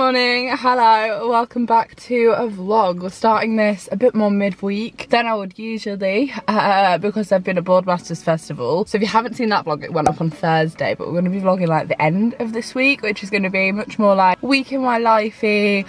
morning, hello, welcome back to a vlog. We're starting this a bit more midweek than I would usually because I've been at Boardmasters Festival. So if you haven't seen that vlog, it went up on Thursday, but we're going to be vlogging like the end of this week, which is going to be much more like week in my lifey,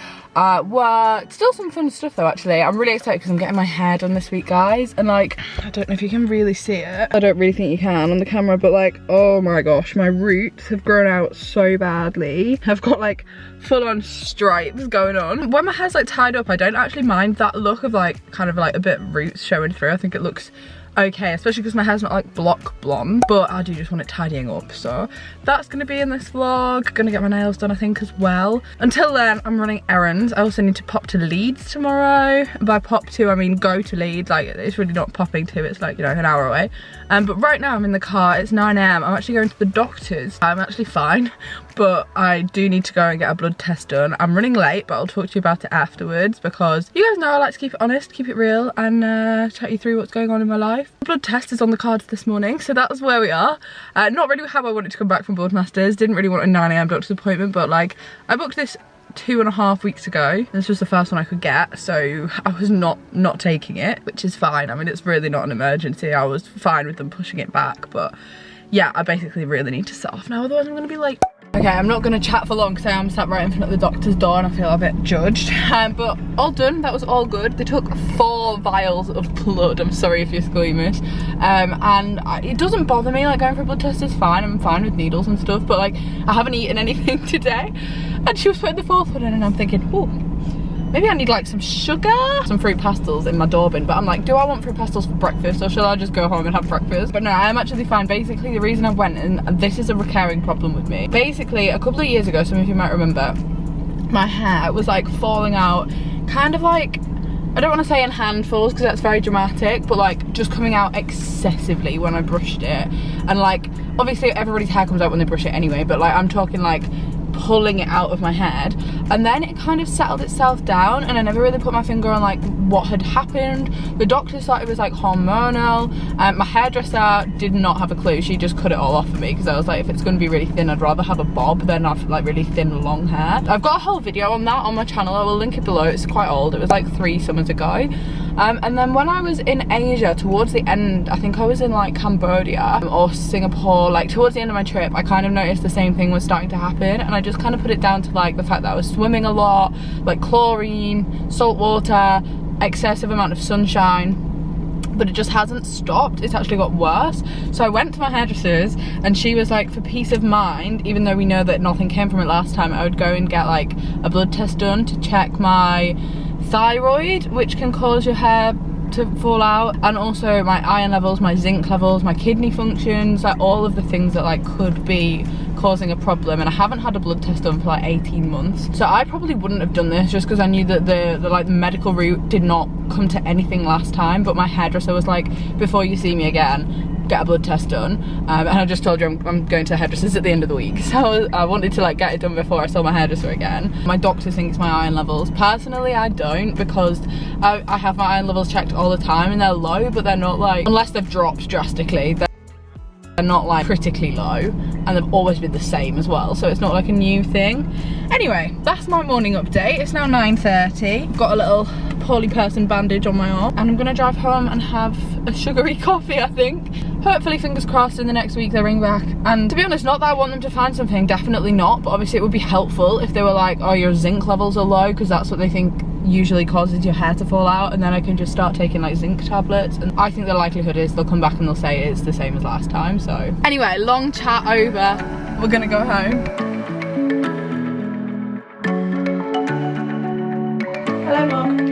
work. Still some fun stuff though, actually. I'm really excited because I'm getting my hair done this week, guys, and like, I don't know if you can really see it. I don't really think you can on the camera, but like, oh my gosh, my roots have grown out so badly. I've got like full-on stripes going on. When my hair's like tied up, I don't actually mind that look of like kind of like a bit roots showing through. I think it looks okay, especially because my hair's not like block blonde, but I do just want it tidying up. So that's gonna be in this vlog. Gonna get my nails done, I think, as well. Until then, I'm running errands. I also need to pop to Leeds tomorrow. By pop to, I mean go to Leeds. Like, it's really not popping to, it's like, you know, an hour away. But right now I'm in the car, it's 9 AM. I'm actually going to the doctor's. I'm actually fine, but I do need to go and get a blood test done. I'm running late, but I'll talk to you about it afterwards because you guys know I like to keep it honest, keep it real, and chat you through what's going on in my life. The blood test is on the cards this morning, so that's where we are. Not really how I wanted to come back from Boardmasters. Didn't really want a 9 AM doctor's appointment, but like, I booked this 2.5 weeks ago. This was the first one I could get, so I was not taking it, which is fine. I mean, it's really not an emergency. I was fine with them pushing it back, but yeah, I basically really need to set off now, otherwise I'm gonna be late. Okay, I'm not going to chat for long because I am sat right in front of the doctor's door and I feel a bit judged. But all done, that was all good. They took 4 vials of blood, I'm sorry if you're squeamish. It doesn't bother me, like going for a blood test is fine, I'm fine with needles and stuff, but like I haven't eaten anything today. And she was putting the 4th one in and I'm thinking, oh, maybe I need like some sugar, some fruit pastels in my door bin, but I'm like, do I want fruit pastels for breakfast or shall I just go home and have breakfast? But no, I'm actually fine. Basically, the reason I went, and this is a recurring problem with me. Basically, a couple of years ago, some of you might remember, my hair was like falling out, kind of like, I don't want to say in handfuls because that's very dramatic, but like just coming out excessively when I brushed it. And like, obviously everybody's hair comes out when they brush it anyway, but like I'm talking like pulling it out of my head, and then it kind of settled itself down and I never really put my finger on like what had happened. The doctor thought it was like hormonal. My hairdresser did not have a clue. She just cut it all off for me because I was like, if it's going to be really thin, I'd rather have a bob than have like really thin long hair. I've got a whole video on that on my channel. I will link it below. It's quite old. It was like 3 summers ago. And then when I was in Asia towards the end, I think I was in like Cambodia or Singapore, like towards the end of my trip, I kind of noticed the same thing was starting to happen, and I just kind of put it down to like the fact that I was swimming a lot, like chlorine, salt water, excessive amount of sunshine, but it just hasn't stopped. It's actually got worse. So I went to my hairdresser's and she was like, for peace of mind, even though we know that nothing came from it last time, I would go and get like a blood test done to check my thyroid, which can cause your hair to fall out, and also my iron levels, my zinc levels, my kidney functions, like all of the things that like could be causing a problem. And I haven't had a blood test done for like 18 months, so I probably wouldn't have done this just because I knew that the like the medical route did not come to anything last time. But my hairdresser was like, before you see me again, get a blood test done, and I just told you I'm going to hairdressers at the end of the week, so I wanted to like get it done before I saw my hairdresser again. My doctor thinks my iron levels. Personally, I don't, because I have my iron levels checked all the time and they're low, but they're not like, unless they've dropped drastically, they're not like critically low, and they've always been the same as well, so it's not like a new thing. Anyway, that's my morning update. It's now 9:30. Got a little poorly person bandage on my arm, and I'm gonna drive home and have a sugary coffee, I think. Hopefully, fingers crossed, in the next week they ring back. And to be honest, not that I want them to find something, definitely not, but obviously it would be helpful if they were like, oh, your zinc levels are low, because that's what they think usually causes your hair to fall out, and then I can just start taking like zinc tablets. And I think the likelihood is they'll come back and they'll say it's the same as last time. So anyway, long chat over, we're gonna go home. Hello, Mom.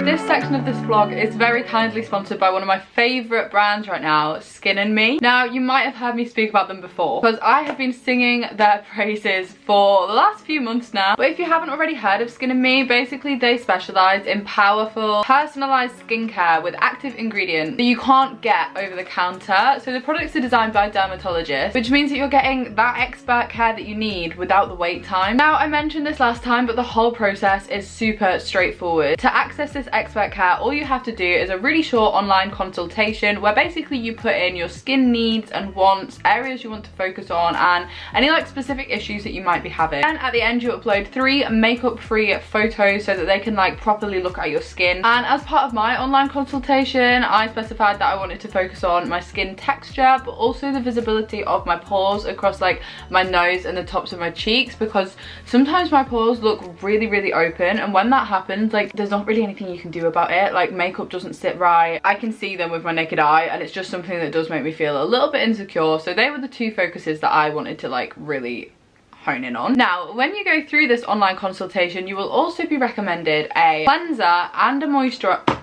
This section of this vlog is very kindly sponsored by one of my favourite brands right now, Skin & Me. Now, you might have heard me speak about them before, because I have been singing their praises for the last few months now. But if you haven't already heard of Skin & Me, basically they specialise in powerful, personalised skincare with active ingredients that you can't get over the counter. So the products are designed by dermatologists, which means that you're getting that expert care that you need without the wait time. Now, I mentioned this last time, but the whole process is super straightforward. To access this expert expert care, all you have to do is a really short online consultation where basically you put in your skin needs and wants, areas you want to focus on, and any like specific issues that you might be having. And at the end you upload 3 makeup free photos so that they can like properly look at your skin. And as part of my online consultation, I specified that I wanted to focus on my skin texture, but also the visibility of my pores across like my nose and the tops of my cheeks, because sometimes my pores look really open, and when that happens, like there's not really anything you can do about it. Like makeup doesn't sit right, I can see them with my naked eye, and it's just something that does make me feel a little bit insecure. So they were the 2 focuses that I wanted to like really hone in on. Now, when you go through this online consultation, you will also be recommended a cleanser and a moisturizer.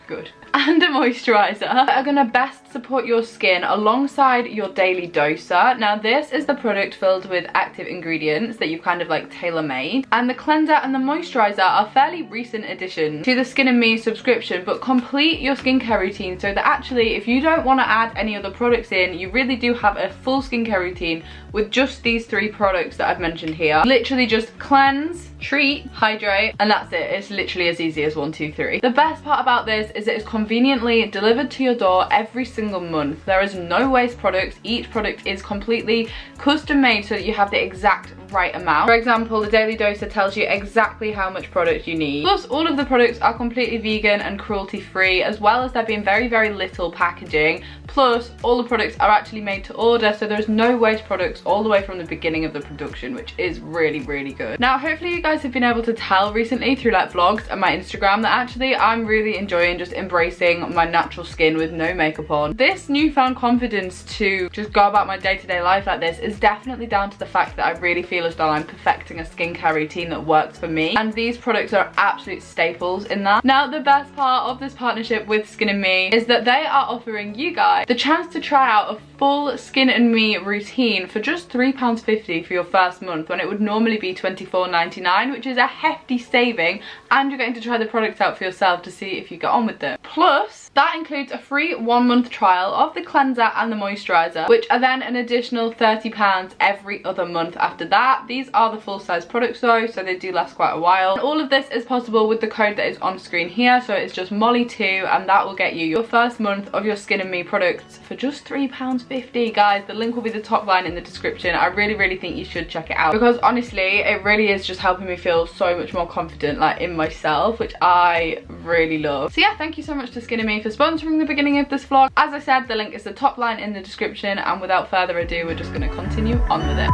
Good. And a moisturizer that are gonna best support your skin alongside your daily doser. Now this is the product filled with active ingredients that you've kind of like tailor-made, and the cleanser and the moisturizer are fairly recent additions to the Skin and Me subscription, but complete your skincare routine so that actually if you don't want to add any other products in, you really do have a full skincare routine with just these 3 products that I've mentioned here. Literally just cleanse, treat, hydrate, and that's it. It's literally as easy as 1, 2, 3. The best part about this is it's conveniently delivered to your door every single month. There is no waste products. Each product is completely custom made so that you have the exact right amount. For example, the Daily Doser tells you exactly how much product you need. Plus, all of the products are completely vegan and cruelty free, as well as there being very little packaging. Plus, all the products are actually made to order, so there's no waste products all the way from the beginning of the production, which is really good. Now, hopefully you guys have been able to tell recently through like vlogs and my Instagram that actually I'm really enjoying just embracing my natural skin with no makeup on. This newfound confidence to just go about my day-to-day life like this is definitely down to the fact that I really feel as though I'm perfecting a skincare routine that works for me, and these products are absolute staples in that. Now, the best part of this partnership with Skin and Me is that they are offering you guys the chance to try out a full Skin and Me routine for just £3.50 for your first month, when it would normally be £24.99, which is a hefty saving, and you're getting to try the products out for yourself to see if you get on with them. Plus, that includes a free 1-month trial of the cleanser and the moisturizer, which are then an additional £30 every other month after that. These are the full-size products though, so they do last quite a while. And all of this is possible with the code that is on screen here, so it's just Molly2, and that will get you your first month of your Skin and Me products for just £3.50. Guys, the link will be the top line in the description. I really think you should check it out, because honestly it really is just helping me feel so much more confident like in myself, which I really love. So yeah, thank you so much to Skin and Me for sponsoring the beginning of this vlog. As I said, the link is the top line in the description, and without further ado, we're just going to continue on with it.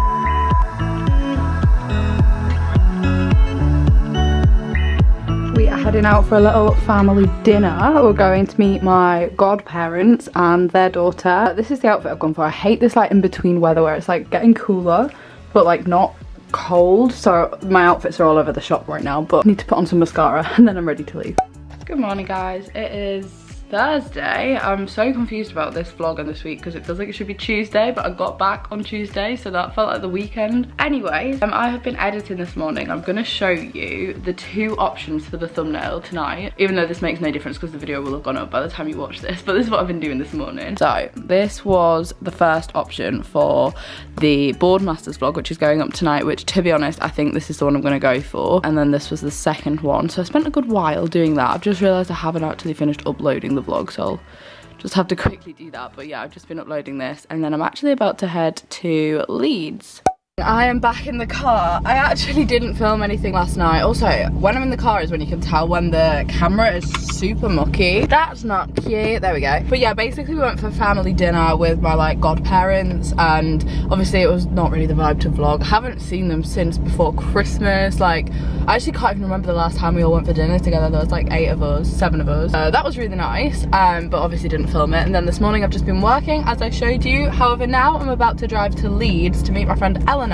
We are heading out for a little family dinner. We're going to meet my godparents and their daughter. This is the outfit I've gone for. I hate this like in between weather where it's like getting cooler but like not cold, so my outfits are all over the shop right now, but I need to put on some mascara and then I'm ready to leave. Good morning guys, it is Thursday. I'm so confused about this vlog and this week because it feels like it should be Tuesday, but I got back on Tuesday, so that felt like the weekend. Anyways, I have been editing this morning. I'm gonna show you the 2 options for the thumbnail tonight, even though this makes no difference because the video will have gone up by the time you watch this, but this is what I've been doing this morning. So this was the first option for the Boardmasters vlog, which is going up tonight, which to be honest, I think this is the one I'm gonna go for. And then this was the second one. So I spent a good while doing that. I've just realized I haven't actually finished uploading the vlog, so I'll just have to quickly do that. But yeah, I've just been uploading this, and then I'm actually about to head to Leeds. I am back in the car. I actually didn't film anything last night. Also, when I'm in the car is when you can tell when the camera is super mucky. That's not cute. There we go. But yeah, basically we went for family dinner with my like godparents, and obviously it was not really the vibe to vlog. I haven't seen them since before Christmas. Like, I actually can't even remember the last time we all went for dinner together. There was like 8 of us, 7 of us. That was really nice, but obviously didn't film it. And then this morning I've just been working, as I showed you. However, now I'm about to drive to Leeds to meet my friend Eleanor,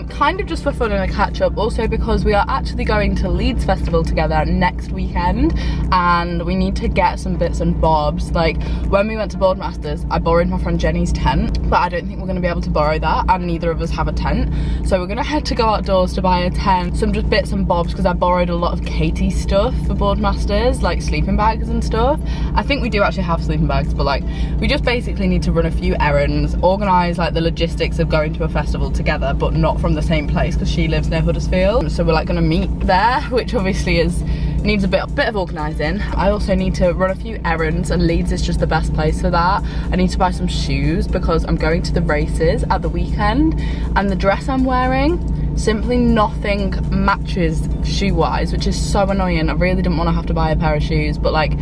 kind of just for fun and a catch up, also because we are actually going to Leeds Festival together next weekend, and we need to get some bits and bobs. Like, when we went to Boardmasters, I borrowed my friend Jenny's tent, but I don't think we're going to be able to borrow that, and neither of us have a tent, so we're going to head to go outdoors to buy a tent, some just bits and bobs, because I borrowed a lot of Katie's stuff for Boardmasters, like sleeping bags and stuff. I think we do actually have sleeping bags, but like, we just basically need to run a few errands, organise like the logistics of going to a festival together, but not from the same place, because she lives near Huddersfield, so we're like going to meet there, which obviously is needs a bit of organising. I also need to run a few errands, and Leeds is just the best place for that. I need to buy some shoes because I'm going to the races at the weekend, and the dress I'm wearing, simply nothing matches shoe-wise, which is so annoying. I really didn't want to have to buy a pair of shoes, but like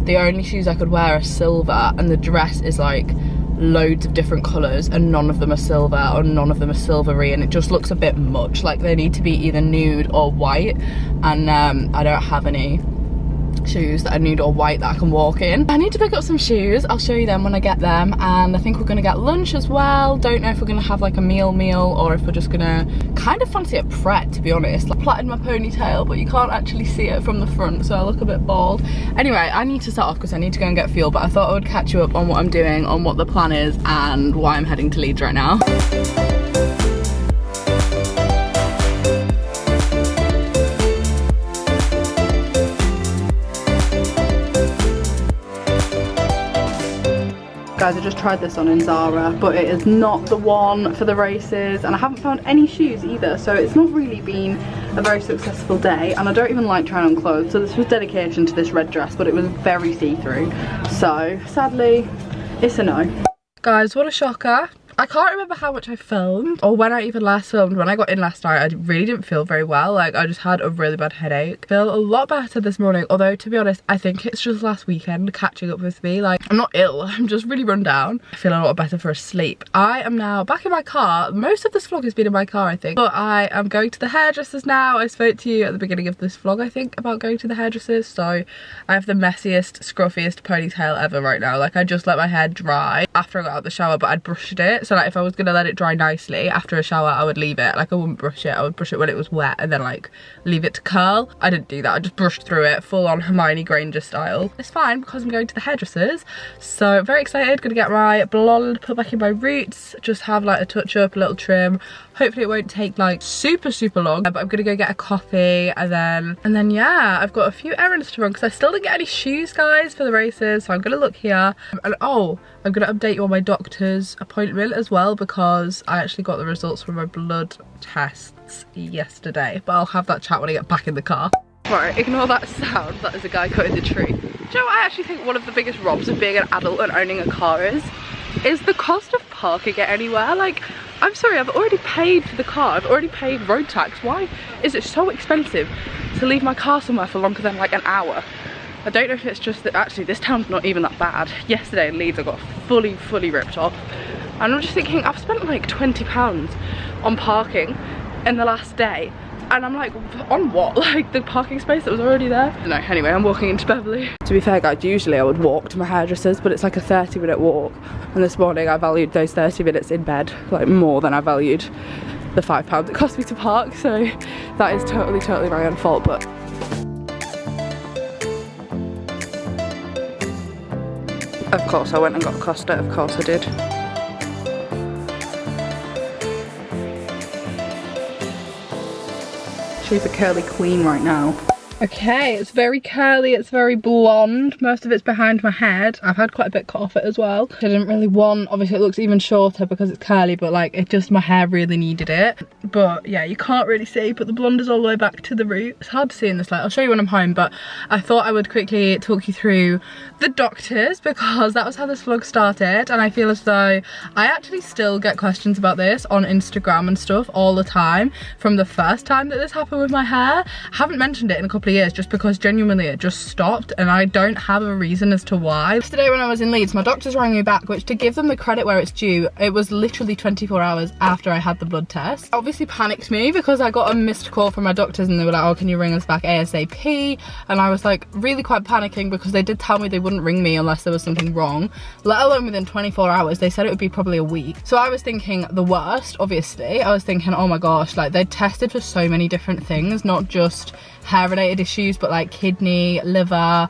the only shoes I could wear are silver, and the dress is like loads of different colours, and none of them are silver or none of them are silvery, and it just looks a bit much. Like they need to be either nude or white, and I don't have any shoes that are nude or white that I can walk in. I need to pick up some shoes. I'll show you them when I get them, and I think we're gonna get lunch as well. Don't know if we're gonna have like a meal or if we're just gonna kind of fancy a Pret, to be honest. Like, plaited my ponytail, but you can't actually see it from the front, so I look a bit bald. Anyway, I need to start off because I need to go and get fuel, but I thought I would catch you up on what I'm doing, on what the plan is, and why I'm heading to Leeds right now. Guys, I just tried this on in Zara, but it is not the one for the races, and I haven't found any shoes either, so it's not really been a very successful day, and I don't even like trying on clothes, so this was dedication to this red dress, but it was very see-through, so sadly it's a no. Guys, what a shocker. I can't remember how much I filmed or when I even last filmed. When I got in last night, I really didn't feel very well. Like, I just had a really bad headache. I feel a lot better this morning, although to be honest, I think it's just last weekend catching up with me. Like, I'm not ill, I'm just really run down. I feel a lot better for a sleep. I am now back in my car. Most of this vlog has been in my car, I think, but I am going to the hairdressers now. I spoke to you at the beginning of this vlog, I think, about going to the hairdressers. So I have the messiest, scruffiest ponytail ever right now. Like, I just let my hair dry after I got out of the shower, but I'd brushed it. So like, if I was gonna let it dry nicely after a shower, I would leave it. Like, I wouldn't brush it. I would brush it when it was wet and then like leave it to curl. I didn't do that. I just brushed through it full on Hermione Granger style. It's fine because I'm going to the hairdressers, so very excited. Gonna get my blonde put back in my roots, just have like a touch up, a little trim. Hopefully it won't take like super long, but I'm gonna go get a coffee, and then yeah, I've got a few errands to run because I still didn't get any shoes, guys, for the races, so I'm gonna look here. And oh, I'm gonna update you on my doctor's appointment as well, because I actually got the results from my blood tests yesterday, but I'll have that chat when I get back in the car. Right, ignore that sound. That is a guy cutting the tree. Do you know what I actually think one of the biggest robs of being an adult and owning a car is the cost of parking it anywhere. Like, I'm sorry, I've already paid for the car, I've already paid road tax. Why is it so expensive to leave my car somewhere for longer than like an hour? I don't know if it's just that actually this town's not even that bad. Yesterday in Leeds I got fully ripped off, and I'm just thinking I've spent like £20 on parking in the last day, and I'm like, on what? Like the parking space that was already there? No, anyway, I'm walking into Beverley. To be fair, guys, usually I would walk to my hairdressers, but it's like a 30-minute walk, and this morning I valued those 30 minutes in bed like more than I valued the £5 it cost me to park, so that is totally my own fault. But of course I went and got Costa, of course I did. She's a curly queen right now. Okay, it's very curly, it's very blonde. Most of it's behind my head. I've had quite a bit cut off it as well. I didn't really want, obviously it looks even shorter because it's curly, but like it just, my hair really needed it. But yeah, you can't really see, but the blonde is all the way back to the root. It's hard to see in this light. I'll show you when I'm home, but I thought I would quickly talk you through the doctors because that was how this vlog started, and I feel as though I actually still get questions about this on Instagram and stuff all the time from the first time that this happened with my hair. I haven't mentioned it in a couple of years just because genuinely it just stopped, and I don't have a reason as to why. Yesterday when I was in Leeds, my doctors rang me back, which, to give them the credit where it's due, it was literally 24 hours after I had the blood test. Obviously panicked me because I got a missed call from my doctors and they were like, oh, can you ring us back ASAP? And I was like really quite panicking because they did tell me they wouldn't ring me unless there was something wrong, let alone within 24 hours. They said it would be probably a week. So I was thinking the worst, obviously. I was thinking, oh my gosh, like they tested for so many different things, not just hair related issues, but like kidney, liver,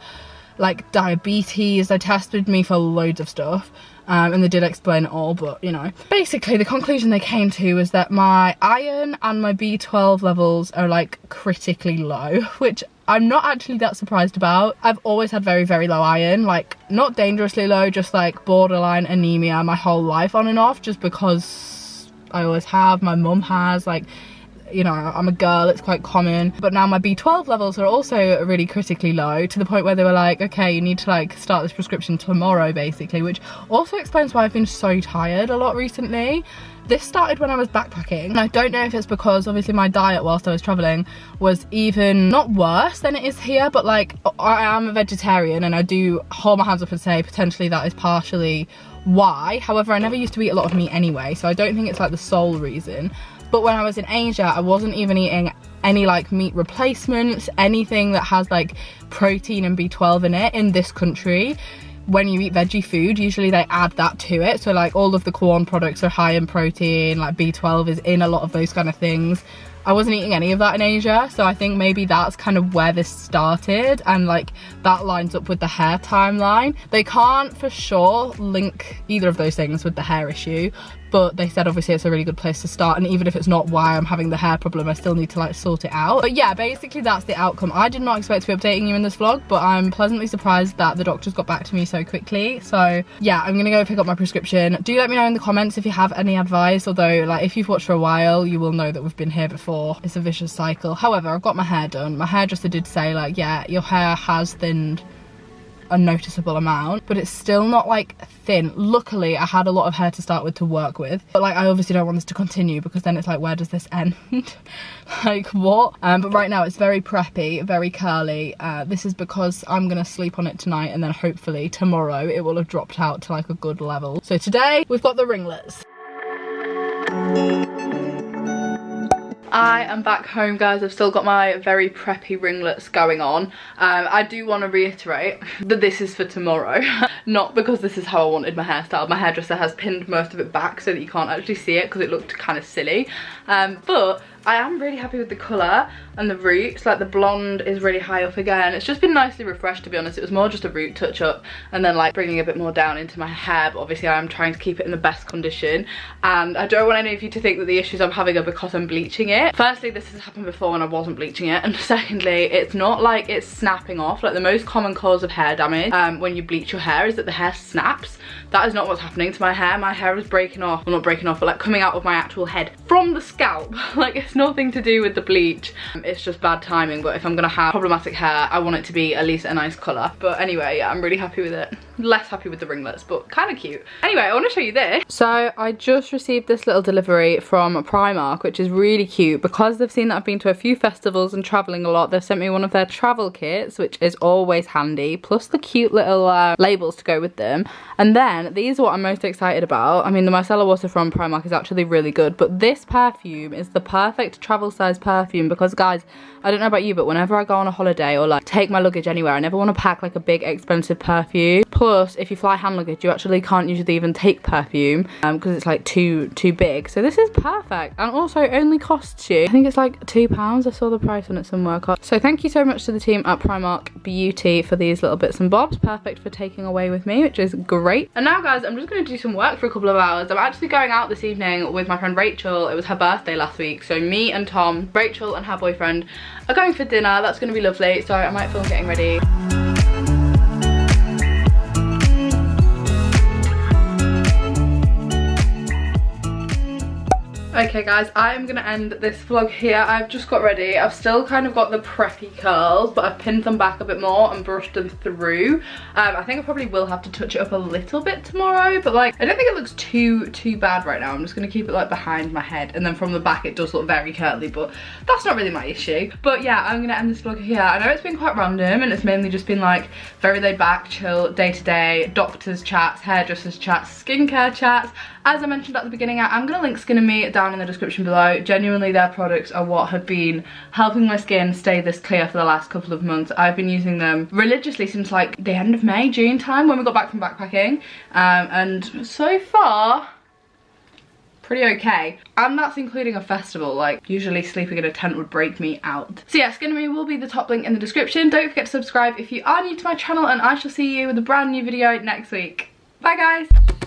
like diabetes. They tested me for loads of stuff. And they did explain it all, but you know. Basically, the conclusion they came to was that my iron and my B12 levels are like critically low, which I'm not actually that surprised about. I've always had very low iron, like not dangerously low, just like borderline anemia my whole life on and off, just because I always have, my mum has, like you know, I'm a girl, it's quite common. But now my B12 levels are also really critically low, to the point where they were like, okay, you need to like start this prescription tomorrow basically, which also explains why I've been so tired a lot recently. This started when I was backpacking, and I don't know if it's because obviously my diet whilst I was traveling was even not worse than it is here, but like I am a vegetarian and I do hold my hands up and say potentially that is partially why. However, I never used to eat a lot of meat anyway, so I don't think it's like the sole reason. But when I was in Asia, I wasn't even eating any like meat replacements, anything that has like protein and B12 in it in this country. When you eat veggie food, usually they add that to it. So like all of the corn products are high in protein, like B12 is in a lot of those kind of things. I wasn't eating any of that in Asia, so I think maybe that's kind of where this started, and like that lines up with the hair timeline. They can't for sure link either of those things with the hair issue, but they said obviously it's a really good place to start, and even if it's not why I'm having the hair problem, I still need to like sort it out. But yeah, basically that's the outcome. I did not expect to be updating you in this vlog, but I'm pleasantly surprised that the doctors got back to me so quickly. So yeah, I'm gonna go pick up my prescription. Do let me know in the comments if you have any advice, although like if you've watched for a while, you will know that we've been here before. It's a vicious cycle. However, I've got my hair done. My hairdresser did say like, yeah, your hair has thinned a noticeable amount, but it's still not like thin. Luckily I had a lot of hair to start with to work with, but like I obviously don't want this to continue, because then it's like, where does this end? Like what? But right now it's very preppy, very curly. This is because I'm gonna sleep on it tonight, and then hopefully tomorrow it will have dropped out to like a good level. So today we've got the ringlets. I am back home, guys. I've still got my very preppy ringlets going on. I do want to reiterate that this is for tomorrow, not because this is how I wanted my hairstyle. My hairdresser has pinned most of it back so that you can't actually see it, because it looked kind of silly. But I am really happy with the colour and the roots. Like the blonde is really high up again. It's just been nicely refreshed, to be honest. It was more just a root touch up and then like bringing a bit more down into my hair, but obviously I am trying to keep it in the best condition, and I don't want any of you to think that the issues I'm having are because I'm bleaching it. Firstly, this has happened before when I wasn't bleaching it, and secondly, it's not like it's snapping off. Like the most common cause of hair damage when you bleach your hair is that the hair snaps. That is not what's happening to my hair. My hair is breaking off, well not breaking off, but like coming out of my actual head from the scalp. Like it's nothing to do with the bleach, it's just bad timing. But if I'm gonna have problematic hair, I want it to be at least a nice colour. But anyway, yeah, I'm really happy with it. Less happy with the ringlets, but kind of cute. Anyway, I want to show you this. So I just received this little delivery from Primark, which is really cute. Because they've seen that I've been to a few festivals and travelling a lot, they've sent me one of their travel kits, which is always handy, plus the cute little labels to go with them. And then these are what I'm most excited about. I mean, the micellar water from Primark is actually really good, but this perfume is the perfect travel size perfume, because guys, I don't know about you, but whenever I go on a holiday or like take my luggage anywhere, I never want to pack like a big expensive perfume. Plus, if you fly hand luggage, you actually can't usually even take perfume because it's like too big. So this is perfect, and also only costs you, I think it's like £2. I saw the price on it somewhere. So thank you so much to the team at Primark Beauty for these little bits and bobs. Perfect for taking away with me, which is great. And now guys, I'm just going to do some work for a couple of hours. I'm actually going out this evening with my friend Rachel. It was her birthday last week, so me and Tom, Rachel and her boyfriend are going for dinner. That's going to be lovely, so I might film getting ready. Okay guys, I am gonna end this vlog here. I've just got ready. I've still kind of got the preppy curls, but I've pinned them back a bit more and brushed them through. I think I probably will have to touch it up a little bit tomorrow, but like I don't think it looks too bad right now. I'm just gonna keep it like behind my head, and then from the back it does look very curly, but that's not really my issue. But yeah, I'm gonna end this vlog here. I know it's been quite random, and it's mainly just been like very laid back, chill, day to day, doctors chats, hairdressers chats, skincare chats. As I mentioned at the beginning, I'm going to link Skin & Me down in the description below. Genuinely, their products are what have been helping my skin stay this clear for the last couple of months. I've been using them religiously since like the end of May, June time, when we got back from backpacking. And so far, pretty okay. And that's including a festival. Like usually sleeping in a tent would break me out. So yeah, Skin & Me will be the top link in the description. Don't forget to subscribe if you are new to my channel, and I shall see you with a brand new video next week. Bye guys.